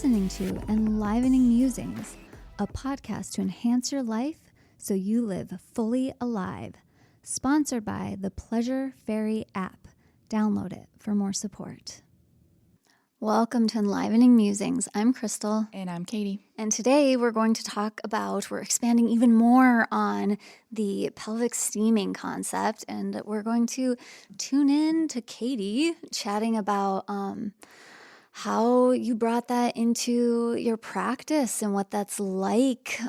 listening to Enlivening Musings, a podcast to enhance your life so you live fully alive. Sponsored by the Pleasure Fairy app. Download it for more support. Welcome to Enlivening Musings. I'm Crystal. And I'm Katie. And today we're going to talk about, we're expanding even more on the pelvic steaming concept. And we're going to tune in to Katie chatting about how you brought that into your practice and what that's like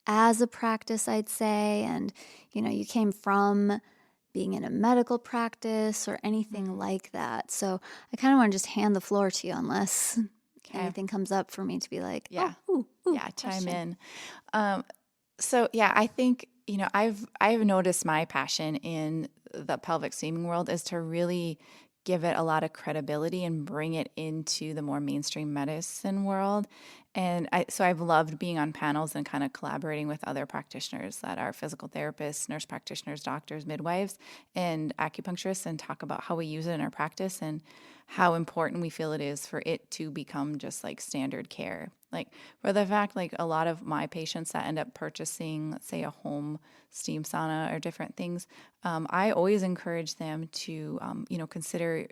as a practice, I'd say. And, you know, you came from being in a medical practice or anything like that. So I kind of want to just hand the floor to you unless anything comes up for me to be like, chime in. I think, you know, I've noticed my passion in the pelvic steaming world is to really give it a lot of credibility and bring it into the more mainstream medicine world. And so I've loved being on panels and kind of collaborating with other practitioners that are physical therapists, nurse practitioners, doctors, midwives, and acupuncturists, and talk about how we use it in our practice and how important we feel it is for it to become just like standard care. Like for the fact, like a lot of my patients that end up purchasing, let's say, a home steam sauna or different things, I always encourage them to, consider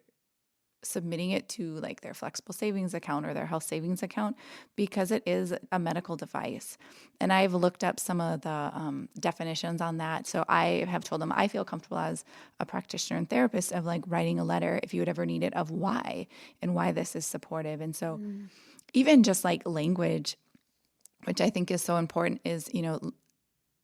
submitting it to like their flexible savings account or their health savings account, because it is a medical device. And I've looked up some of the definitions on that. So I have told them I feel comfortable as a practitioner and therapist of like writing a letter, if you would ever need it, of why and why this is supportive. And so even just like language, which I think is so important, is, you know,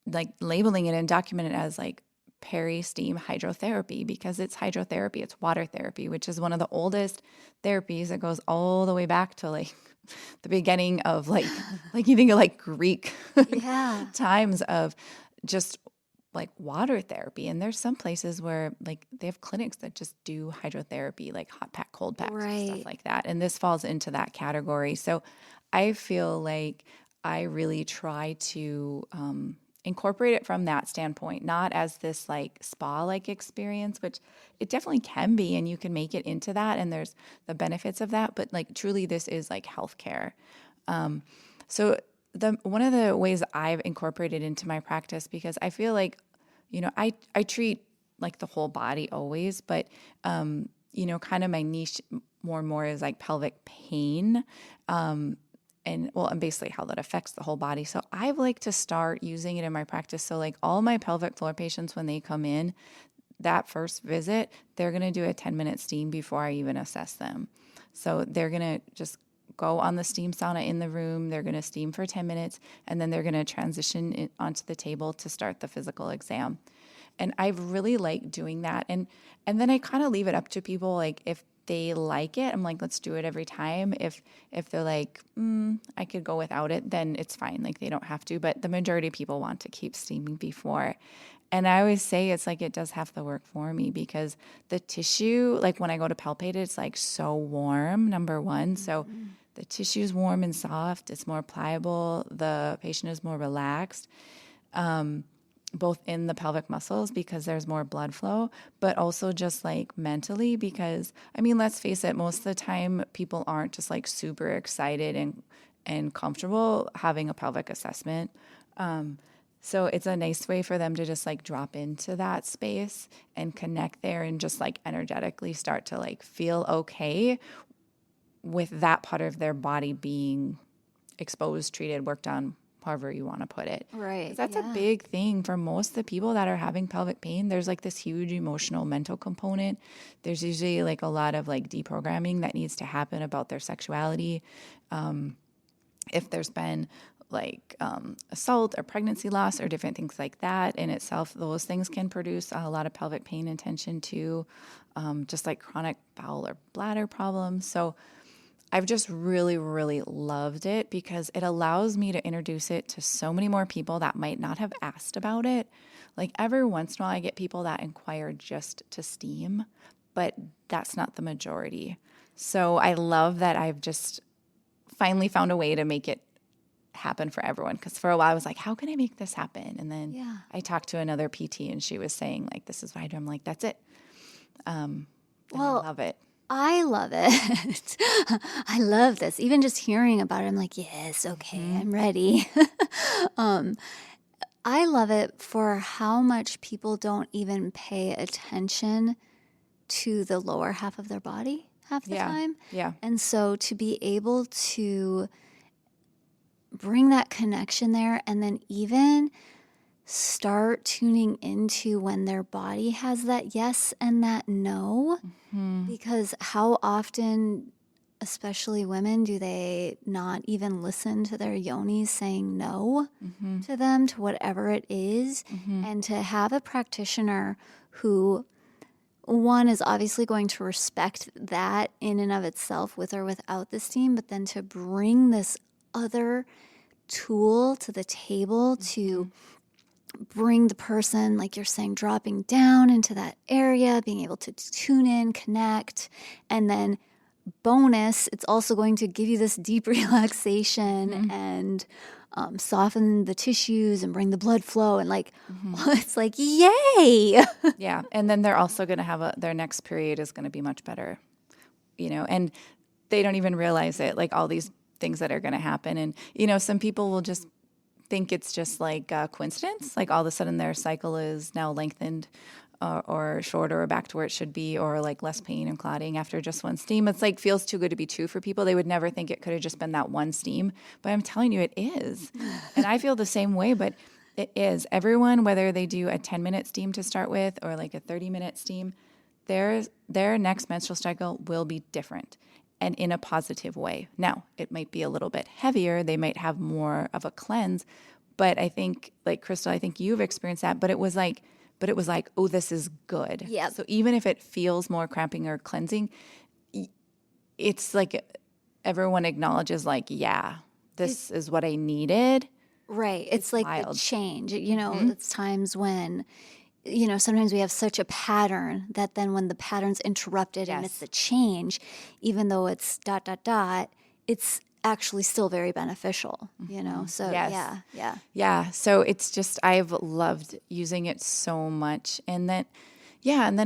like labeling it and document it as like peri-steam hydrotherapy, because it's hydrotherapy, it's water therapy, which is one of the oldest therapies that goes all the way back to like the beginning of like you think of like Greek times of just like water therapy. And there's some places where like they have clinics that just do hydrotherapy, like hot pack, cold pack, stuff like that. And this falls into that category. So I feel like I really try to incorporate it from that standpoint, not as this like spa-like experience, which it definitely can be, and you can make it into that, and there's the benefits of that, but like truly this is like healthcare. So one of the ways I've incorporated into my practice, because I feel like, you know, I treat like the whole body always, but kind of my niche more and more is like pelvic pain. And basically how that affects the whole body. So I like to start using it in my practice. So like all my pelvic floor patients, when they come in, that first visit, they're going to do a 10-minute steam before I even assess them. So they're going to just go on the steam sauna in the room. They're going to steam for 10 minutes, and then they're going to transition it onto the table to start the physical exam. And I really like doing that. And then I kind of leave it up to people. Like if they like it, I'm like, let's do it every time. If they're like, I could go without it, then it's fine. Like they don't have to. But the majority of people want to keep steaming before. And I always say it's like it does half the work for me, because the tissue, like when I go to palpate it, it's like so warm, number one. So the tissue is warm and soft. It's more pliable. The patient is more relaxed. Both in the pelvic muscles, because there's more blood flow, but also just like mentally, because I mean, let's face it, most of the time people aren't just like super excited and comfortable having a pelvic assessment. So it's a nice way for them to just like drop into that space and connect there and just like energetically start to like feel okay with that part of their body being exposed, treated, worked on, however you want to put it. Right. 'Cause that's a big thing for most of the people that are having pelvic pain. There's like this huge emotional, mental component. There's usually like a lot of like deprogramming that needs to happen about their sexuality. If there's been like assault or pregnancy loss or different things like that in itself, those things can produce a lot of pelvic pain and tension too, just like chronic bowel or bladder problems. So I've just really, really loved it, because it allows me to introduce it to so many more people that might not have asked about it. Like every once in a while I get people that inquire just to steam, but that's not the majority. So I love that I've just finally found a way to make it happen for everyone. Because for a while I was like, how can I make this happen? And then I talked to another PT and she was saying like, this is what I do. I'm like, that's it. I love it. I love it. I love this. Even just hearing about it, I'm like, yes, okay, I'm ready. um, I love it for how much people don't even pay attention to the lower half of their body half the Yeah. time. Yeah. And so to be able to bring that connection there and then even start tuning into when their body has that yes and that no, because how often, especially women, do they not even listen to their yonis saying no to them, to whatever it is? And to have a practitioner who, one, is obviously going to respect that in and of itself with or without the steam, but then to bring this other tool to the table to bring the person, like you're saying, dropping down into that area, being able to tune in, connect, and then bonus, it's also going to give you this deep relaxation and soften the tissues and bring the blood flow. And like, it's like, yay. Yeah. And then they're also going to have their next period is going to be much better, and they don't even realize it, like all these things that are going to happen. And, some people will just think it's just like a coincidence. Like all of a sudden their cycle is now lengthened or shorter or back to where it should be, or like less pain and clotting after just one steam. It's like feels too good to be true for people. They would never think it could have just been that one steam. But I'm telling you, it is. And I feel the same way, but it is. Everyone, whether they do a 10-minute steam to start with or like a 30-minute steam, their next menstrual cycle will be different and in a positive way. Now, it might be a little bit heavier. They might have more of a cleanse. But I think, like Crystal, I think you've experienced that, but it was like, oh, this is good. Yeah. So even if it feels more cramping or cleansing, it's like everyone acknowledges like, yeah, this is what I needed. Right. It's like the wild. change. It's times when, sometimes we have such a pattern that then when the pattern's interrupted and it's Yes. a change, even though it's ... it's actually still very beneficial, So Yes. yeah. Yeah. So it's just, I've loved using it so much. And then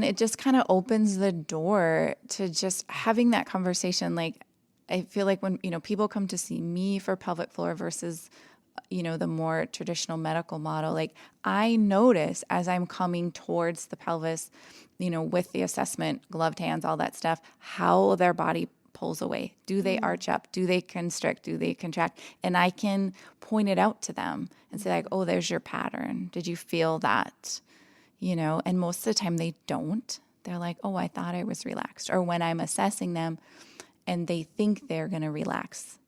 it just kind of opens the door to just having that conversation. Like, I feel like when, people come to see me for pelvic floor versus, the more traditional medical model, like I notice as I'm coming towards the pelvis, with the assessment, gloved hands, all that stuff, how their body pulls away. Do they arch up? Do they constrict? Do they contract? And I can point it out to them and say like, oh, there's your pattern. Did you feel that? And most of the time they don't. They're like, oh, I thought I was relaxed. Or when I'm assessing them and they think they're going to relax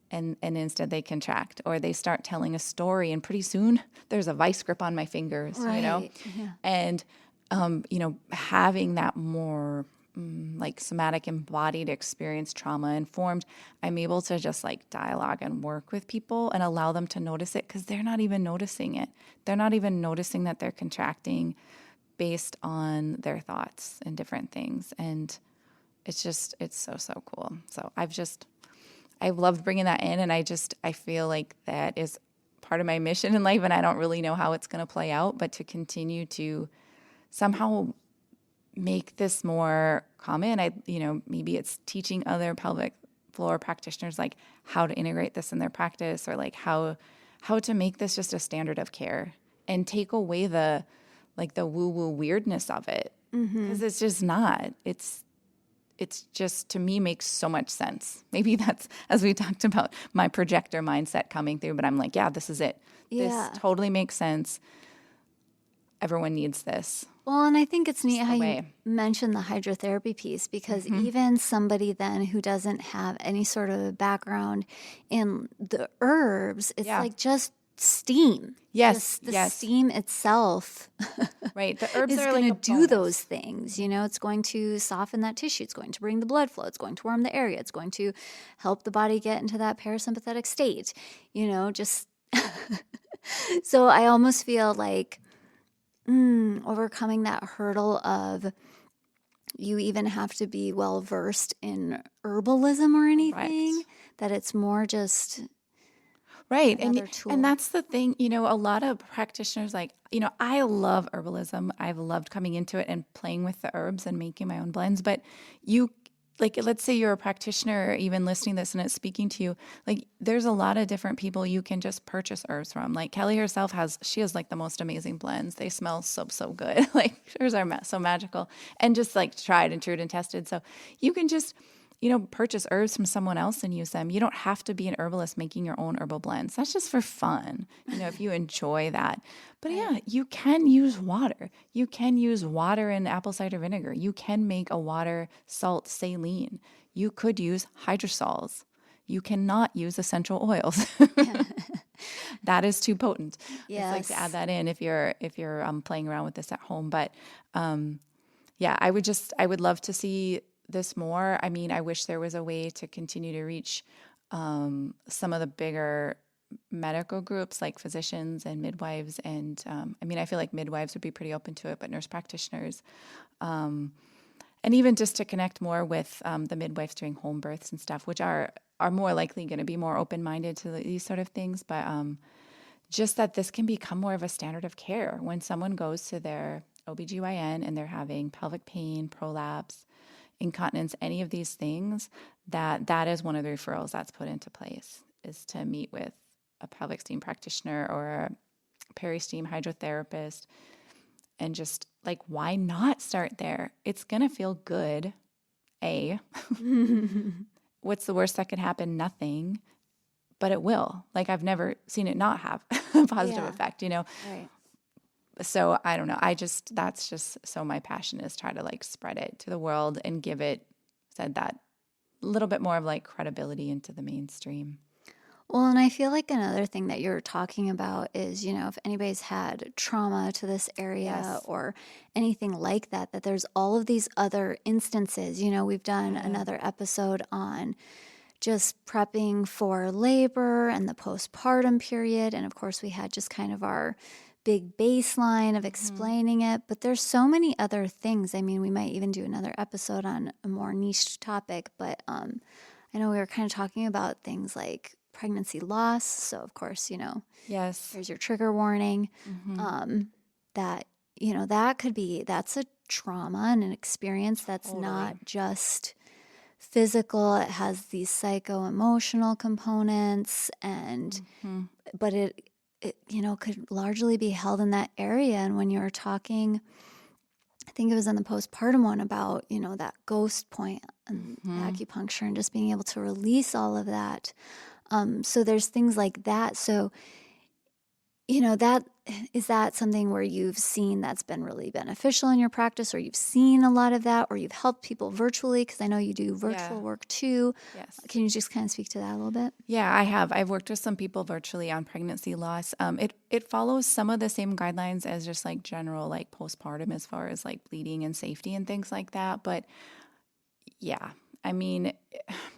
and instead they contract, or they start telling a story and pretty soon there's a vice grip on my fingers, Right. Yeah. and, having that more like somatic embodied experience, trauma informed, I'm able to just like dialogue and work with people and allow them to notice it because they're not even noticing it. They're not even noticing that they're contracting based on their thoughts and different things. And it's so cool. So I've loved bringing that in. And I feel like that is part of my mission in life. And I don't really know how it's going to play out, but to continue to somehow make this more common. Maybe it's teaching other pelvic floor practitioners like how to integrate this in their practice, or like how to make this just a standard of care and take away the woo-woo weirdness of it. Because it's just not. It's just, to me, makes so much sense. Maybe that's, as we talked about, my projector mindset coming through, but I'm like, yeah, this is it. Yeah. This totally makes sense. Everyone needs this. Well, and I think it's neat how you way. mentioned the hydrotherapy piece, because even somebody then who doesn't have any sort of background in the herbs, it's Yeah. like just steam. Yes, Just the yes. steam itself Right. The herbs is are going like to a do bonus. those things. It's going to soften that tissue. It's going to bring the blood flow. It's going to warm the area. It's going to help the body get into that parasympathetic state. Just so I almost feel like overcoming that hurdle of you even have to be well versed in herbalism or anything, Right. that it's more just Right. another tool. And that's the thing, a lot of practitioners, like, I love herbalism. I've loved coming into it and playing with the herbs and making my own blends, but like, let's say you're a practitioner or even listening to this and it's speaking to you, like there's a lot of different people you can just purchase herbs from. Like Kelly herself she has like the most amazing blends. They smell so good. Like hers are so magical and just like tried and true and tested. So you can just, purchase herbs from someone else and use them. You don't have to be an herbalist making your own herbal blends. That's just for fun, if you enjoy that. But yeah, you can use water. You can use water and apple cider vinegar. You can make a water salt saline. You could use hydrosols. You cannot use essential oils. That is too potent. Yes. I'd like to add that in if you're playing around with this at home. But yeah, I would love to see this more. I mean, I wish there was a way to continue to reach some of the bigger medical groups like physicians and midwives. And I mean, I feel like midwives would be pretty open to it, but nurse practitioners, and even just to connect more with the midwives doing home births and stuff, which are more likely going to be more open-minded to these sort of things. But just that this can become more of a standard of care when someone goes to their OBGYN and they're having pelvic pain, prolapse, incontinence, any of these things, that is one of the referrals that's put into place, is to meet with a pelvic steam practitioner or a peri-steam hydrotherapist. And just like, why not start there? It's going to feel good. What's the worst that could happen? Nothing. But it will. Like, I've never seen it not have a positive effect, Right. So I don't know. That's just so my passion is try to like spread it to the world and give it, said that, a little bit more of like credibility into the mainstream. Well, and I feel like another thing that you're talking about is, if anybody's had trauma to this area Yes. or anything like that, that there's all of these other instances. We've done another episode on just prepping for labor and the postpartum period. And of course, we had just kind of our big baseline of explaining it. But there's so many other things. I mean, we might even do another episode on a more niche topic. But I know we were kind of talking about things like pregnancy loss. So, of course, Yes. there's your trigger warning. That, that's a trauma and an experience that's not just physical. It has these psycho-emotional components, and but it could largely be held in that area. And when you were talking, I think it was in the postpartum one about that ghost point and acupuncture and just being able to release all of that. So there's things like that. So is that something where you've seen that's been really beneficial in your practice, or you've seen a lot of that, or you've helped people virtually? Because I know you do virtual work too. Yes. Can you just kind of speak to that a little bit? Yeah, I have. I've worked with some people virtually on pregnancy loss. It follows some of the same guidelines as just like general like postpartum as far as like bleeding and safety and things like that. But yeah, I mean,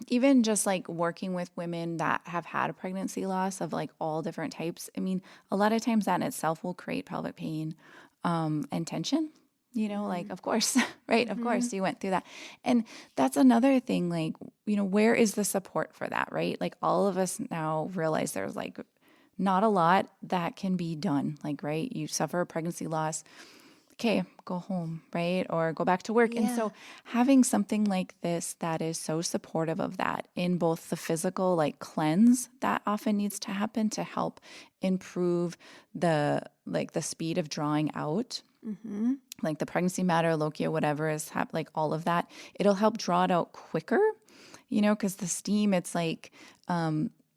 even just like working with women that have had a pregnancy loss of like all different types. I mean, a lot of times that in itself will create pelvic pain and tension, like, of course, right? Of course you went through that. And that's another thing, like, where is the support for that, right? Like all of us now realize there's like not a lot that can be done. Like, right, you suffer a pregnancy loss. Okay, go home, right? Or go back to work. And so having something like this that is so supportive of that in both the physical like cleanse that often needs to happen to help improve the speed of drawing out, like the pregnancy matter, lochia, whatever is like all of that, it'll help draw it out quicker, because the steam, it's like,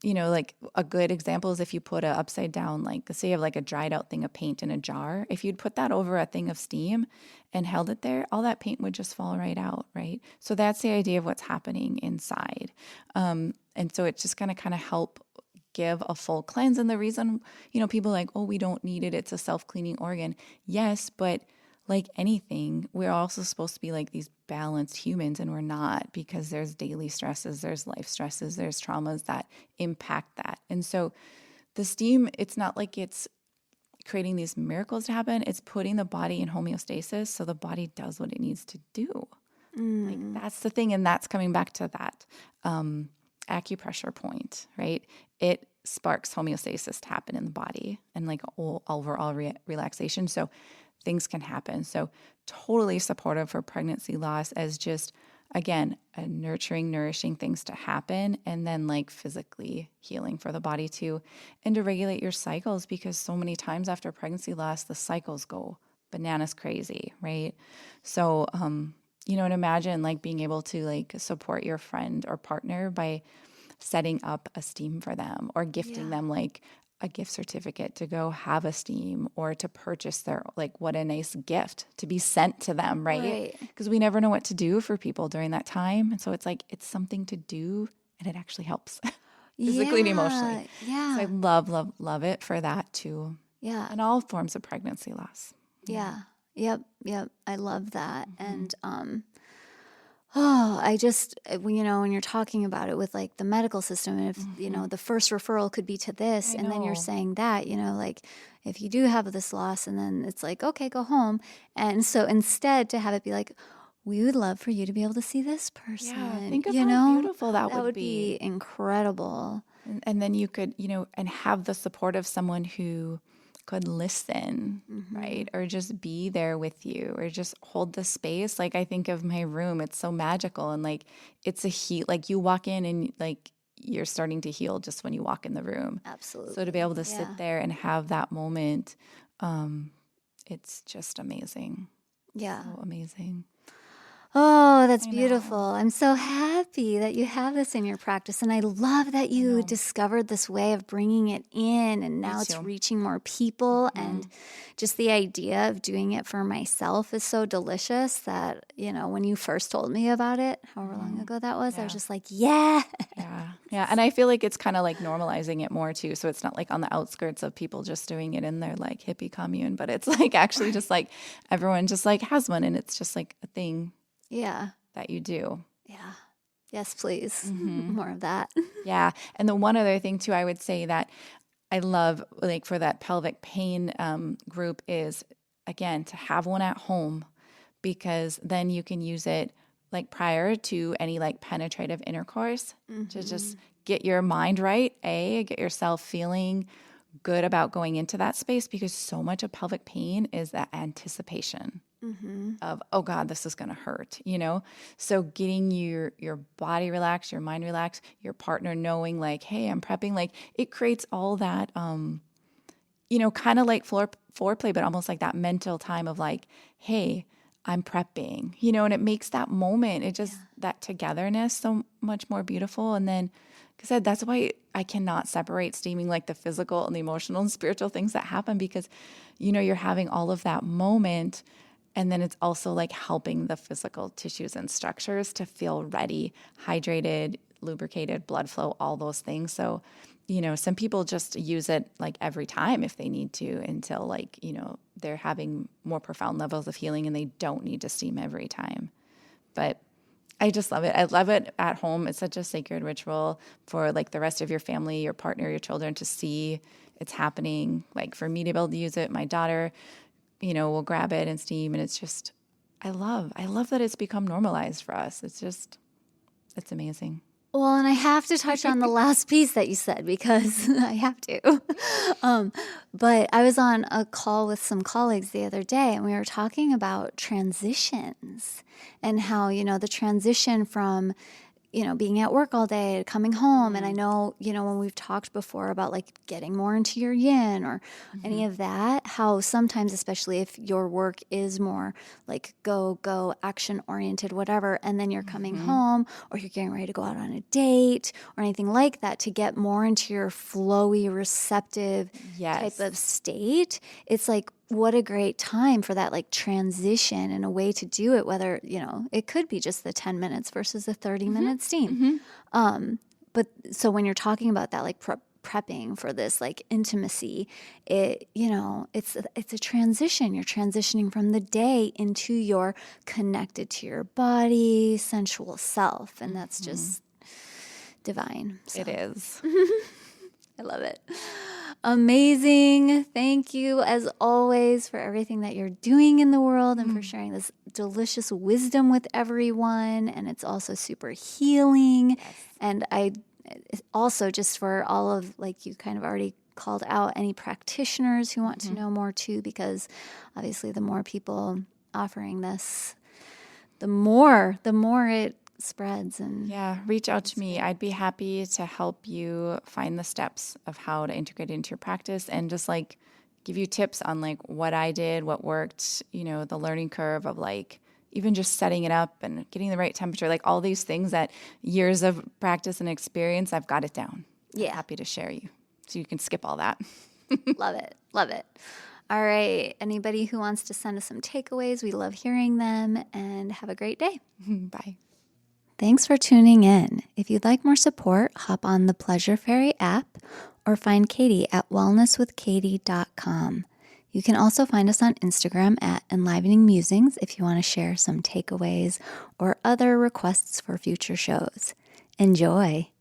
like a good example is if you put a upside down, like say you have like a dried out thing of paint in a jar, if you'd put that over a thing of steam and held it there, all that paint would just fall right out, right? So that's the idea of what's happening inside. And so it's just going to kind of help give a full cleanse. And the reason, people are like, oh, we don't need it, it's a self-cleaning organ. Yes, but like anything, we're also supposed to be like these balanced humans, and we're not, because there's daily stresses, there's life stresses, there's traumas that impact that. And so the steam, it's not like it's creating these miracles to happen. It's putting the body in homeostasis so the body does what it needs to do. Like that's the thing. And that's coming back to that acupressure point, right? It sparks homeostasis to happen in the body and like overall relaxation. So things can happen. So totally supportive for pregnancy loss as just again, nurturing, nourishing things to happen, and then like physically healing for the body too, and to regulate your cycles, because so many times after pregnancy loss, the cycles go bananas crazy, right? So, and imagine like being able to like support your friend or partner by setting up a steam for them or gifting them like a gift certificate to go have a steam or to purchase their, like, what a nice gift to be sent to them, right? Because we never know what to do for people during that time. And so it's like, it's something to do and it actually helps physically and emotionally. Yeah. So I love, love, love it for that too. Yeah. And all forms of pregnancy loss. Yeah. Yep. I love that. And I just, when you're talking about it with like the medical system, and if, the first referral could be to this, and then you're saying that, like if you do have this loss, and then it's like, okay, go home. And so instead to have it be like, we would love for you to be able to see this person. Yeah, think of how beautiful that would be incredible. And then you could, and have the support of someone who could listen, right? Or just be there with you, or just hold the space. Like, I think of my room, it's so magical. And like, it's a heat, like you walk in and like, you're starting to heal just when you walk in the room. Absolutely. So to be able to sit there and have that moment, it's just amazing. Yeah. So amazing. Oh, that's beautiful. I'm so happy that you have this in your practice. And I love that you discovered this way of bringing it in, and now it's reaching more people. And just the idea of doing it for myself is so delicious that, when you first told me about it, however long ago that was, I was just like, yeah. Yeah. And I feel like it's kind of like normalizing it more too. So it's not like on the outskirts of people just doing it in their like hippie commune, but it's like actually just like everyone just like has one, and it's just like a thing. Yeah. That you do. Yeah. Yes, please. More of that. Yeah. And the one other thing too, I would say that I love, like for that pelvic pain group, is again to have one at home, because then you can use it like prior to any like penetrative intercourse to just get your mind right, get yourself feeling good about going into that space, because so much of pelvic pain is that anticipation of, oh God, this is going to hurt, So getting your body relaxed, your mind relaxed, your partner knowing like, hey, I'm prepping, like it creates all that, kind of like foreplay, but almost like that mental time of like, hey, I'm prepping, and it makes that moment, it just, that togetherness so much more beautiful. And then, like I said, that's why I cannot separate steaming, like the physical and the emotional and spiritual things that happen, because, you're having all of that moment. And then it's also like helping the physical tissues and structures to feel ready, hydrated, lubricated, blood flow, all those things. So, some people just use it like every time if they need to, until like, they're having more profound levels of healing and they don't need to steam every time. But I just love it. I love it at home. It's such a sacred ritual for like the rest of your family, your partner, your children to see it's happening. Like for me to be able to use it, my daughter, we'll grab it and steam. And it's just, I love that it's become normalized for us. It's amazing. Well, and I have to touch on the last piece that you said, because I have to. But I was on a call with some colleagues the other day, and we were talking about transitions and how, the transition from, being at work all day to coming home. And I know, when we've talked before about like getting more into your yin or any of that, how sometimes, especially if your work is more like go, action oriented, whatever, and then you're coming home or you're getting ready to go out on a date or anything like that, to get more into your flowy, receptive type of state, it's like, what a great time for that like transition, and a way to do it, whether, it could be just the 10 minutes versus the 30-minute steam. But so when you're talking about that, like prepping for this like intimacy, it's a transition. You're transitioning from the day into your connected to your body, sensual self. And that's just divine. So. It is. I love it. Amazing. Thank you, as always, for everything that you're doing in the world and for sharing this delicious wisdom with everyone. And it's also super healing. Yes. And I also, just for all of, like you kind of already called out, any practitioners who want to know more too, because obviously the more people offering this, the more it spreads and Yeah, reach out to me. I'd be happy to help you find the steps of how to integrate it into your practice and just like give you tips on like what I did, what worked, the learning curve of like even just setting it up and getting the right temperature, like all these things that years of practice and experience, I've got it down. I'm yeah, happy to share you so you can skip all that. love it. Love it. All right. Anybody who wants to send us some takeaways, we love hearing them, and have a great day. Bye. Thanks for tuning in. If you'd like more support, hop on the Pleasure Fairy app or find Katie at wellnesswithkatie.com. You can also find us on Instagram at Enlivening Musings if you want to share some takeaways or other requests for future shows. Enjoy.